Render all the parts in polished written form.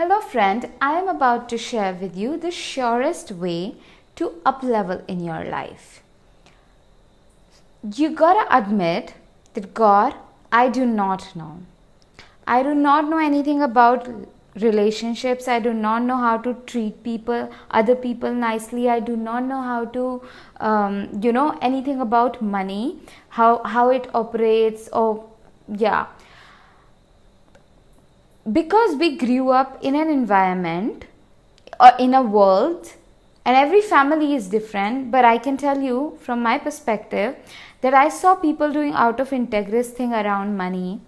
Hello friend, I am about to share with you the surest way to up level in your life. You gotta admit that God, I do not know. I do not know anything about relationships. I do not know how to treat other people nicely. I do not know how to, anything about money, how it operates, or yeah. Because we grew up in an environment or in a world, and every family is different, but I can tell you from my perspective that I saw people doing out of integrous thing around money,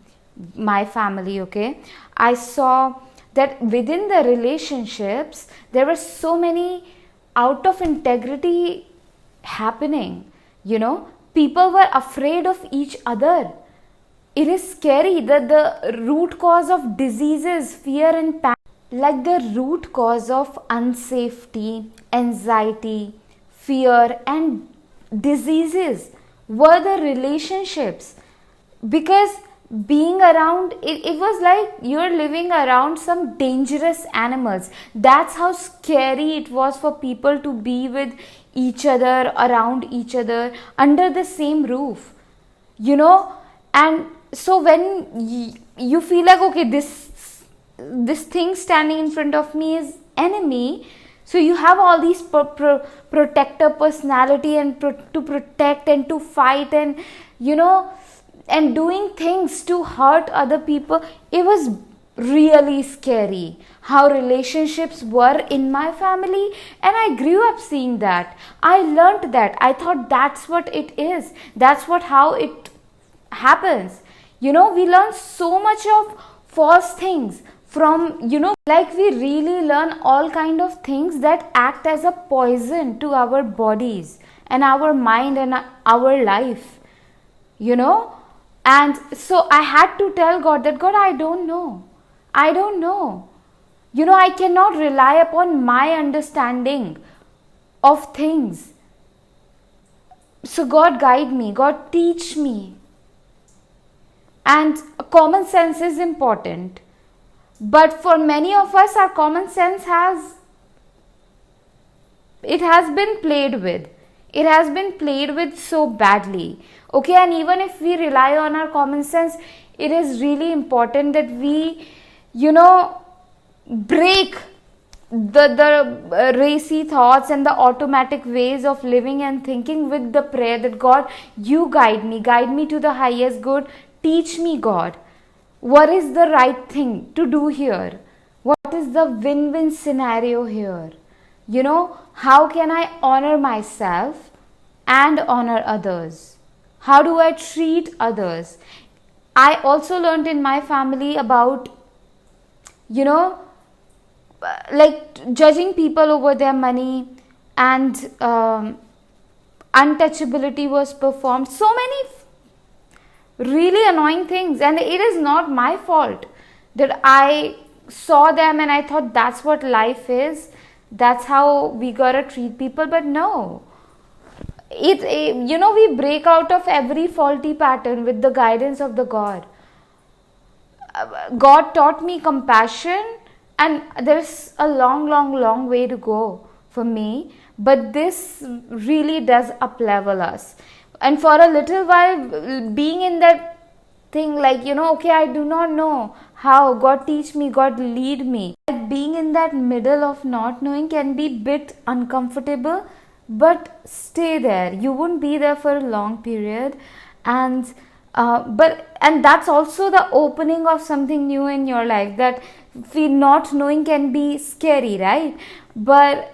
my family. Okay, I saw that within the relationships there were so many out of integrity happening. People were afraid of each other. It is scary that the root cause of diseases, fear and panic, like the root cause of unsafety, anxiety, fear and diseases were the relationships. Because being around it was like you're living around some dangerous animals. That's how scary it was for people to be with each other, around each other, under the same roof. And so when you feel like, okay, this thing standing in front of me is enemy, so you have all these protector personality and to protect and to fight and and doing things to hurt other people. It was really scary how relationships were in my family, and I grew up seeing that. I learned that. I thought that's what it is. That's how it happens. We learn so much of false things from, like we really learn all kind of things that act as a poison to our bodies and our mind and our life, and so I had to tell God that, God, I don't know. I cannot rely upon my understanding of things. So God, guide me. God, teach me. And common sense is important. But for many of us, our common sense has been played with. It has been played with so badly. Okay, and even if we rely on our common sense, it is really important that we, break the racy thoughts and the automatic ways of living and thinking with the prayer that, God, you guide me to the highest good. Teach me, God, what is the right thing to do here? What is the win-win scenario here? How can I honor myself and honor others? How do I treat others? I also learned in my family about, like judging people over their money, and untouchability was performed. So many really annoying things, and it is not my fault that I saw them and I thought that's what life is, that's how we gotta treat people. But no, we break out of every faulty pattern with the guidance of the God. God taught me compassion, and there's a long way to go for me, but this really does up level us. And for a little while, being in that thing, like, okay, I do not know how. God, teach me. God, lead me. Like being in that middle of not knowing can be a bit uncomfortable, but stay there. You won't be there for a long period, and that's also the opening of something new in your life. That not knowing can be scary, right? But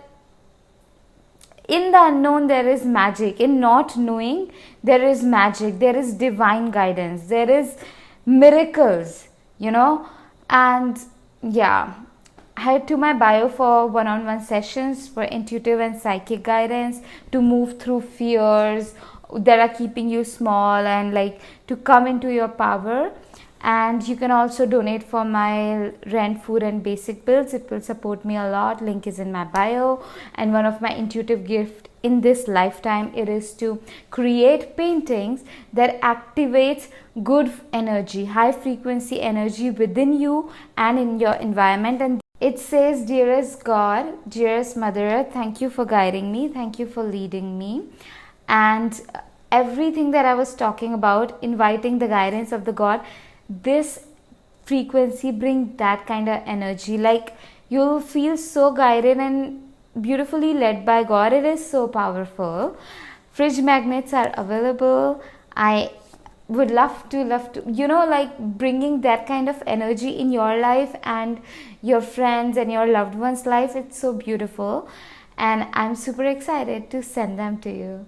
in the unknown, there is magic. In not knowing, there is magic. There is divine guidance. There is miracles, And yeah, head to my bio for one-on-one sessions for intuitive and psychic guidance, to move through fears that are keeping you small and like to come into your power. And you can also donate for my rent, food and basic bills. It will support me a lot. Link is in my bio. And one of my intuitive gifts in this lifetime, it is to create paintings that activates good energy, high frequency energy within you and in your environment. And It says, Dearest God, dearest Mother Earth, thank you for guiding me, thank you for leading me. And everything that I was talking about, inviting the guidance of the God, this frequency bring that kind of energy. Like, you'll feel so guided and beautifully led by God. It is so powerful. Fridge magnets are available. I would love to, like bringing that kind of energy in your life and your friends and your loved ones' life. It's so beautiful, and I'm super excited to send them to you.